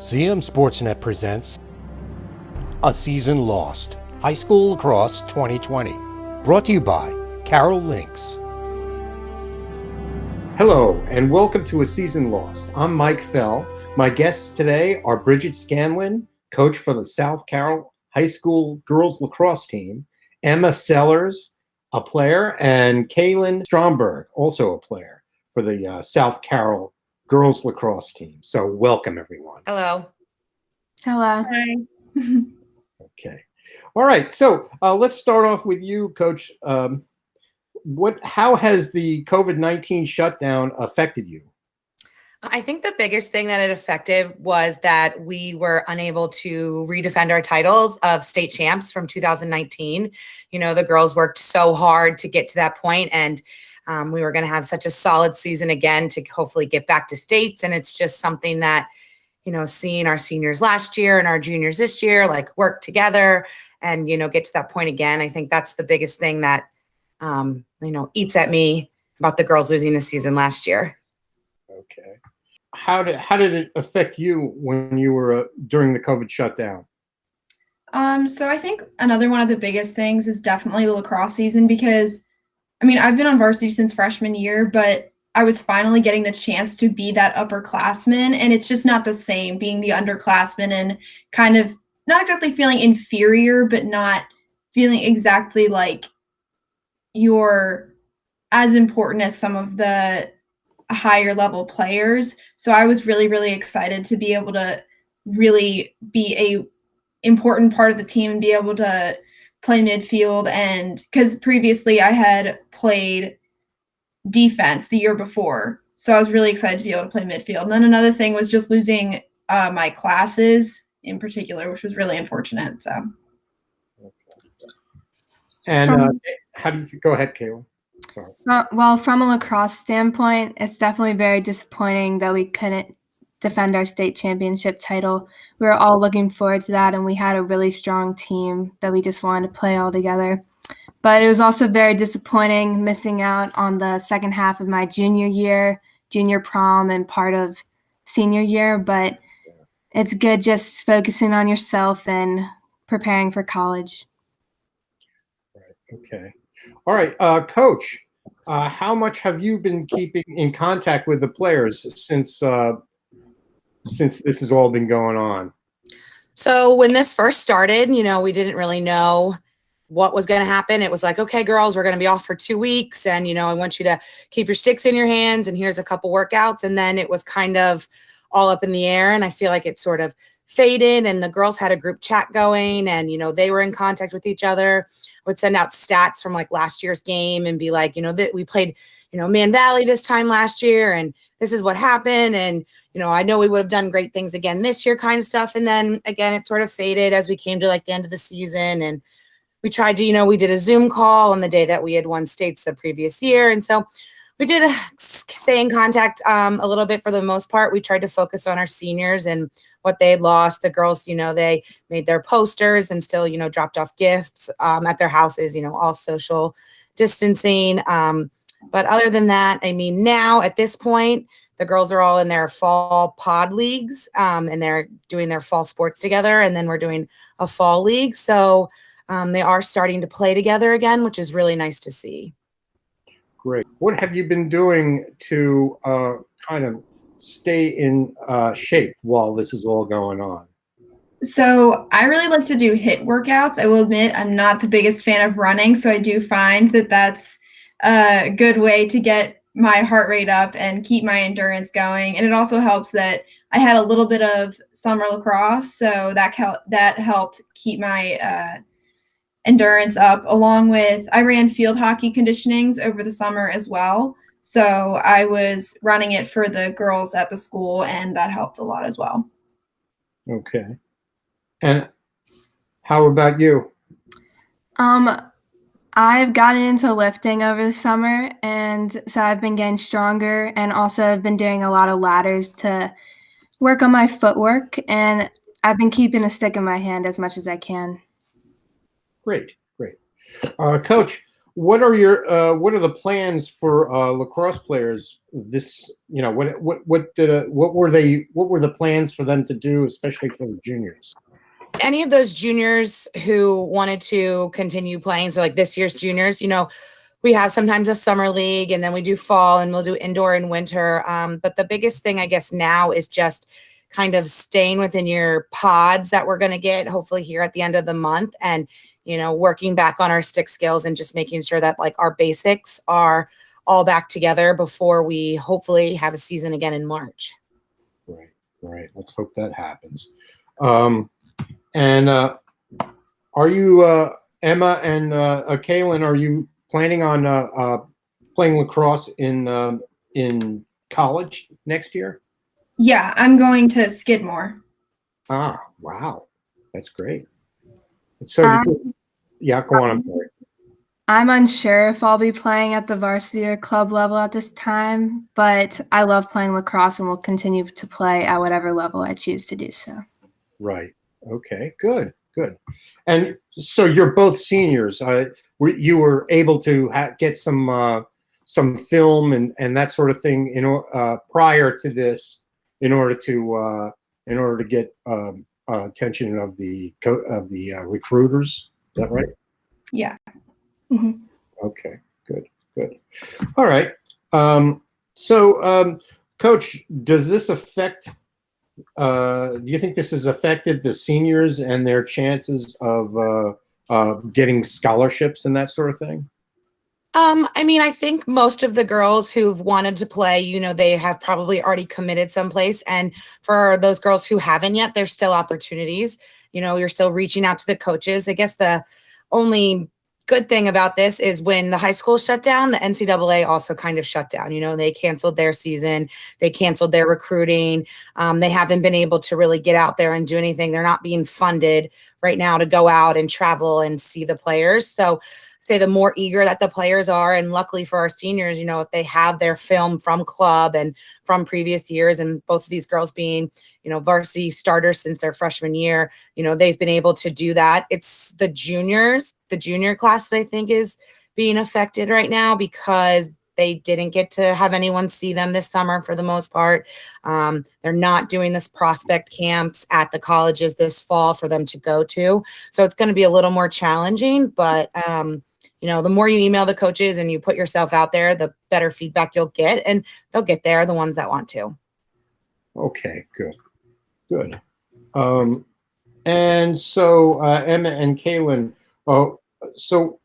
CMSportsNet presents A Season Lost, High School Lacrosse 2020. Brought to you by Carroll Lynx. Hello, and welcome to A Season Lost. I'm Mike Fell. My guests today are Brigid Scanlon, coach for the South Carroll High School girls lacrosse team, Emma Sellers, a player, and Caelin Stromberg, also a player for the South Carroll girls lacrosse team. So welcome, everyone. Hello. Hello. Hi. Okay. All right. So let's start off with you, Coach. How has the COVID-19 shutdown affected you? I think the biggest thing that it affected was that we were unable to redefend our titles of state champs from 2019. You know, the girls worked so hard to get to that point, and we were going to have such a solid season again to hopefully get back to states. And it's just something that, you know, seeing our seniors last year and our juniors this year, like, work together and, you know, get to that point again. I think that's the biggest thing that, eats at me about the girls losing the season last year. Okay. How did it affect you when you were during the COVID shutdown? So I think another one of the biggest things is definitely the lacrosse season, because I've been on varsity since freshman year, but I was finally getting the chance to be that upperclassman, and it's just not the same being the underclassman and kind of not exactly feeling inferior, but not feeling exactly like you're as important as some of the higher level players. So I was really, really excited to be able to really be a important part of the team and be able to play midfield. And because previously I had played defense the year before, so I was really excited to be able to play midfield. And then another thing was just losing my classes in particular, which was really unfortunate. So and how do you go ahead, Caelin? Sorry. Well, from a lacrosse standpoint, it's definitely very disappointing that we couldn't defend our state championship title. We were all looking forward to that, and we had a really strong team that we just wanted to play all together. But it was also very disappointing missing out on the second half of my junior year, junior prom, and part of senior year. But it's good just focusing on yourself and preparing for college. Right. Okay. All right, Coach, how much have you been keeping in contact with the players since this has all been going on? So when this first started, you know, we didn't really know what was going to happen. It was like, okay, girls, we're going to be off for 2 weeks. And, you know, I want you to keep your sticks in your hands, and here's a couple workouts. And then it was kind of all up in the air. And I feel like it sort of faded, and the girls had a group chat going, and, you know, they were in contact with each other. I would send out stats from like last year's game and be like, you know, that we played, you know, Man Valley this time last year, and this is what happened. And, you know, I know we would have done great things again this year, kind of stuff. And then again, it sort of faded as we came to like the end of the season, and we tried to, you know, we did a Zoom call on the day that we had won states the previous year. And so we did stay in contact a little bit. For the most part, we tried to focus on our seniors and what they had lost. The girls, you know, they made their posters and still, you know, dropped off gifts at their houses, you know, all social distancing. But other than that, I mean, now at this point, the girls are all in their fall pod leagues, and they're doing their fall sports together. And then we're doing a fall league. So they are starting to play together again, which is really nice to see. Great. What have you been doing to kind of stay in shape while this is all going on? So I really like to do HIIT workouts. I will admit I'm not the biggest fan of running, so I do find that that's a good way to get my heart rate up and keep my endurance going. And it also helps that I had a little bit of summer lacrosse, so that helped keep my endurance up, along with I ran field hockey conditionings over the summer as well. So I was running it for the girls at the school, and that helped a lot as well. Okay. And how about you? I've gotten into lifting over the summer, and so I've been getting stronger, and also I've been doing a lot of ladders to work on my footwork, and I've been keeping a stick in my hand as much as I can. Great. Coach, what are the plans for lacrosse players this, what were the plans for them to do, especially for the juniors? Any of those juniors who wanted to continue playing, so like this year's juniors, we have sometimes a summer league, and then we do fall, and we'll do indoor and winter. But the biggest thing, I guess, now is just kind of staying within your pods that we're going to get hopefully here at the end of the month, and working back on our stick skills and just making sure that like our basics are all back together before we hopefully have a season again in March. Right. Let's hope that happens. And are you, Emma and Caelin, are you planning on playing lacrosse in college next year? Yeah, I'm going to Skidmore. Ah, wow, that's great. So, yeah, go on. I'm sorry. I'm unsure if I'll be playing at the varsity or club level at this time, but I love playing lacrosse and will continue to play at whatever level I choose to do so. Right. Okay, good. And so you're both seniors. You were able to get some film and that sort of thing prior to this in order to get attention of the recruiters. Is that right? Yeah. Mm-hmm. Okay, good. All right. Coach, does this affect? Do you think this has affected the seniors and their chances of getting scholarships and that sort of thing? I think most of the girls who've wanted to play, they have probably already committed someplace. And for those girls who haven't yet, there's still opportunities. You're still reaching out to the coaches. I guess the only good thing about this is when the high school shut down, the NCAA also kind of shut down. They canceled their season. They canceled their recruiting. They haven't been able to really get out there and do anything. They're not being funded right now to go out and travel and see the players. So say the more eager that the players are, and luckily for our seniors, if they have their film from club and from previous years, and both of these girls being, varsity starters since their freshman year, they've been able to do that. It's the juniors, the junior class that I think is being affected right now because they didn't get to have anyone see them this summer for the most part. They're not doing this prospect camps at the colleges this fall for them to go to. So it's going to be a little more challenging, but the more you email the coaches and you put yourself out there, the better feedback you'll get, and they'll get there, the ones that want to. Okay, good. And so Emma and Caelin, so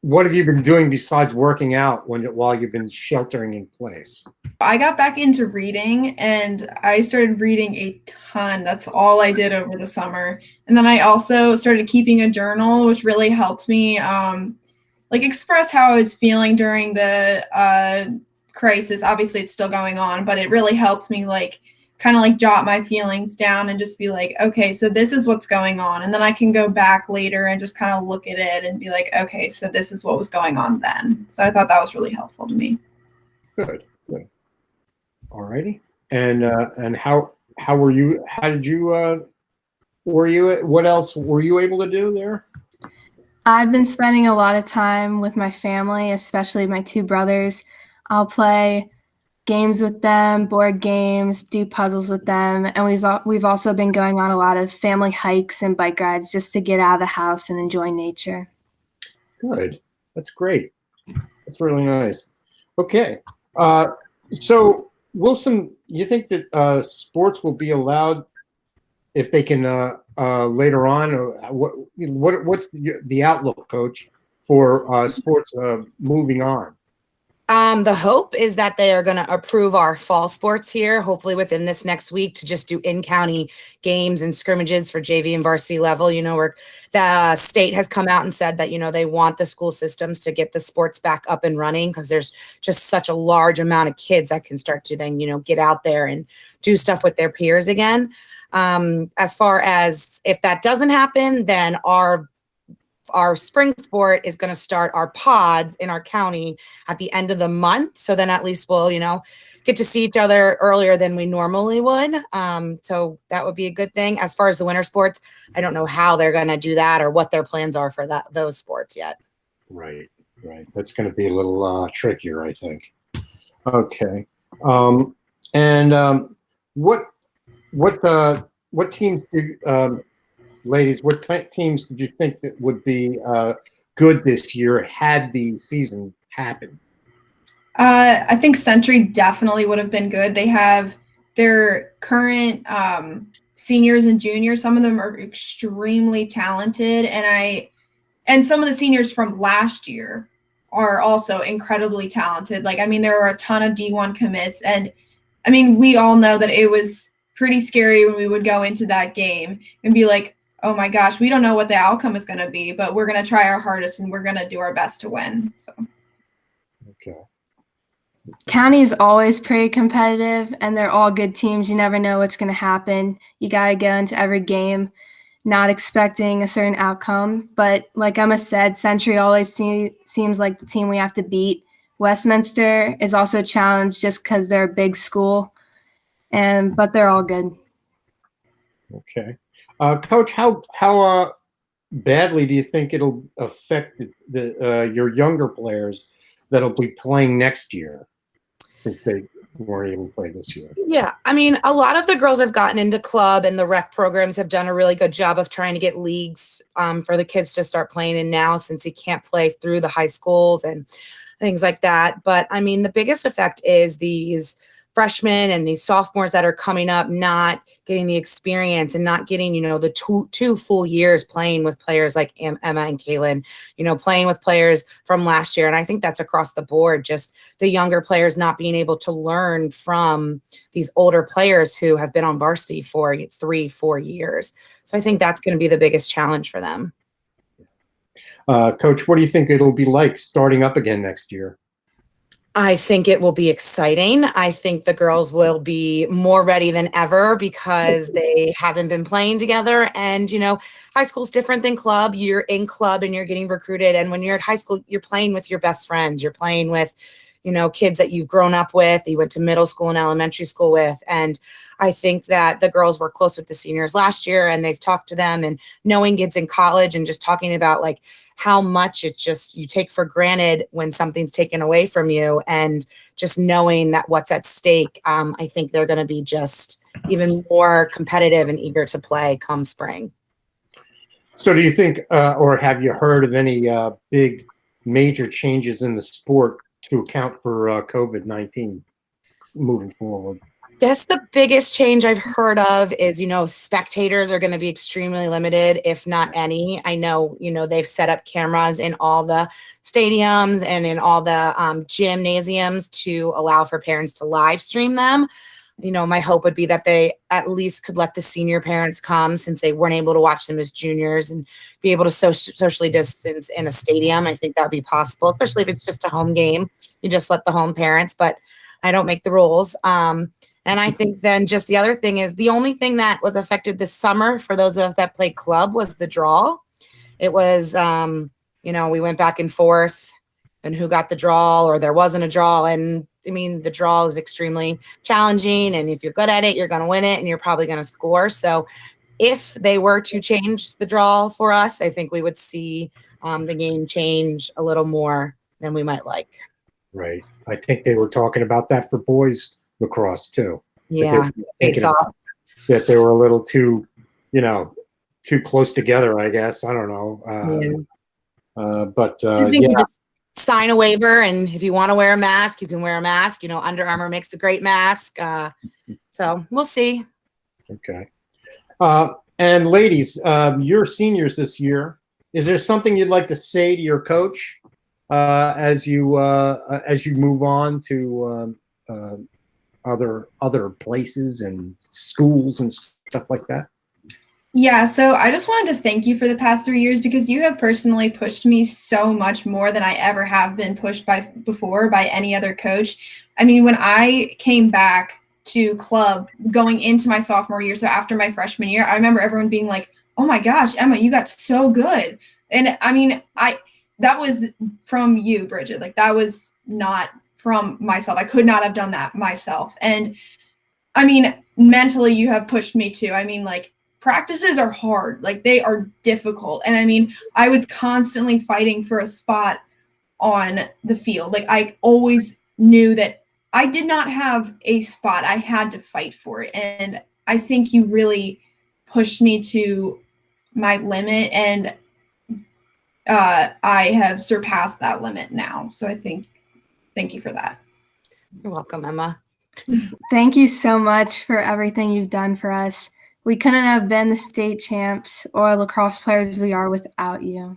what have you been doing besides working out while you've been sheltering in place? I got back into reading, and I started reading a ton. That's all I did over the summer. And then I also started keeping a journal, which really helped me express how I was feeling during the crisis. Obviously, it's still going on, but it really helped me kind of jot my feelings down and just be like, okay, so this is what's going on. And then I can go back later and just kind of look at it and be like, okay, so this is what was going on then. So I thought that was really helpful to me. Good. All righty. And how were you? How did you? What else were you able to do there? I've been spending a lot of time with my family, especially my two brothers. I'll play games with them, board games, do puzzles with them, and we've also been going on a lot of family hikes and bike rides just to get out of the house and enjoy nature. Good. That's great. That's really nice. Okay. So Wilson, you think that sports will be allowed if they can later on? What's the outlook, Coach, for sports moving on? The hope is that they are going to approve our fall sports here, hopefully within this next week, to just do in-county games and scrimmages for JV and varsity level. Where the state has come out and said that, they want the school systems to get the sports back up and running because there's just such a large amount of kids that can start to then, get out there and do stuff with their peers again. As far as if that doesn't happen, then our spring sport is going to start our pods in our county at the end of the month. So then at least we'll, get to see each other earlier than we normally would. So that would be a good thing. As far as the winter sports, I don't know how they're going to do that or what their plans are for those sports yet. Right. That's going to be a little trickier, I think. Okay. What teams, ladies? What teams did you think that would be good this year had the season happened? I think Century definitely would have been good. They have their current seniors and juniors. Some of them are extremely talented, and some of the seniors from last year are also incredibly talented. Like, I mean, there are a ton of D1 commits, and I mean, we all know that it was pretty scary when we would go into that game and be like, oh my gosh, we don't know what the outcome is going to be, but we're going to try our hardest and we're going to do our best to win. So. Okay. County is always pretty competitive, and they're all good teams. You never know what's going to happen. You got to go into every game not expecting a certain outcome. But like Emma said, Century always seems like the team we have to beat. Westminster is also challenged just because they're a big school, but they're all good. Okay. Coach, how badly do you think it'll affect your younger players that'll be playing next year, since they weren't able to play this year? Yeah, I mean, a lot of the girls have gotten into club, and the rec programs have done a really good job of trying to get leagues for the kids to start playing in now, since you can't play through the high schools and things like that. But I mean, the biggest effect is these freshmen and these sophomores that are coming up not getting the experience and not getting, the two full years playing with players like Emma and Caelin, playing with players from last year. And I think that's across the board, just the younger players not being able to learn from these older players who have been on varsity for 3-4 years. So I think that's going to be the biggest challenge for them. Coach, what do you think it'll be like starting up again next year? I think it will be exciting. I think the girls will be more ready than ever because they haven't been playing together. And, high school's different than club. You're in club and you're getting recruited. And when you're at high school, you're playing with your best friends. You're playing with, kids that you've grown up with, you went to middle school and elementary school with. And I think that the girls were close with the seniors last year, and they've talked to them, and knowing kids in college and just talking about like how much it's just you take for granted when something's taken away from you, and just knowing that what's at stake. I think they're going to be just even more competitive and eager to play come spring. So do you think, or have you heard of any big major changes in the sport to account for COVID-19 moving forward? I guess the biggest change I've heard of is, spectators are going to be extremely limited, if not any. I know, they've set up cameras in all the stadiums and in all the gymnasiums to allow for parents to live stream them. My hope would be that they at least could let the senior parents come, since they weren't able to watch them as juniors, and be able to socially distance in a stadium. I think that would be possible, especially if it's just a home game. You just let the home parents, but I don't make the rules. And I think then just the other thing is the only thing that was affected this summer for those of us that played club was the draw. It was, we went back and forth and who got the draw, or there wasn't a draw. And I mean, the draw is extremely challenging. And if you're good at it, you're going to win it and you're probably going to score. So if they were to change the draw for us, I think we would see the game change a little more than we might like. Right. I think they were talking about that for boys lacrosse too. Yeah, that they were a little too, too close together, I guess. I don't know. I think you just sign a waiver, and if you want to wear a mask, you can wear a mask. Under Armour makes a great mask. So we'll see. Okay. And ladies, you're seniors this year. Is there something you'd like to say to your coach as you move on to other places and schools and stuff like that? Yeah, so I just wanted to thank you for the past 3 years, because you have personally pushed me so much more than I ever have been pushed before by any other coach. I mean, when I came back to club going into my sophomore year, so after my freshman year, I remember everyone being like, oh my gosh, Emma, you got so good. And I mean, that was from you, Brigid. Like, that was not from myself. I could not have done that myself. And I mean, mentally, you have pushed me too. I mean, like, practices are hard. Like, they are difficult. And I mean, I was constantly fighting for a spot on the field. Like, I always knew that I did not have a spot. I had to fight for it. And I think you really pushed me to my limit, and I have surpassed that limit now. So thank you for that. You're welcome, Emma. Thank you so much for everything you've done for us. We couldn't have been the state champs or lacrosse players we are without you.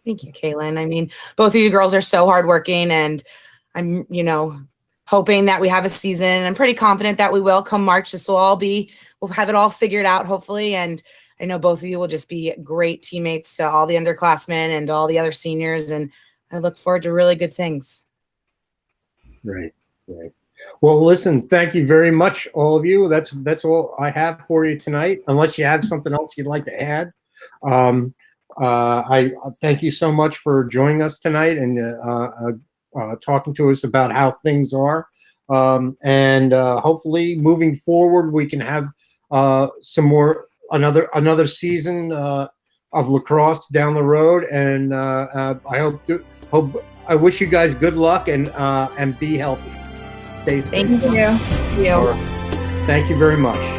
Thank you, Caelin. I mean, both of you girls are so hardworking, and I'm, hoping that we have a season. I'm pretty confident that we will come March. We'll have it all figured out, hopefully. And I know both of you will just be great teammates to all the underclassmen and all the other seniors. And I look forward to really good things. Right. Well, listen, thank you very much, all of you. That's all I have for you tonight, unless you have something else you'd like to add. I thank you so much for joining us tonight and talking to us about how things are. And hopefully moving forward, we can have another season of lacrosse down the road. And I wish you guys good luck and be healthy. Stay safe. Thank you. Thank you very much.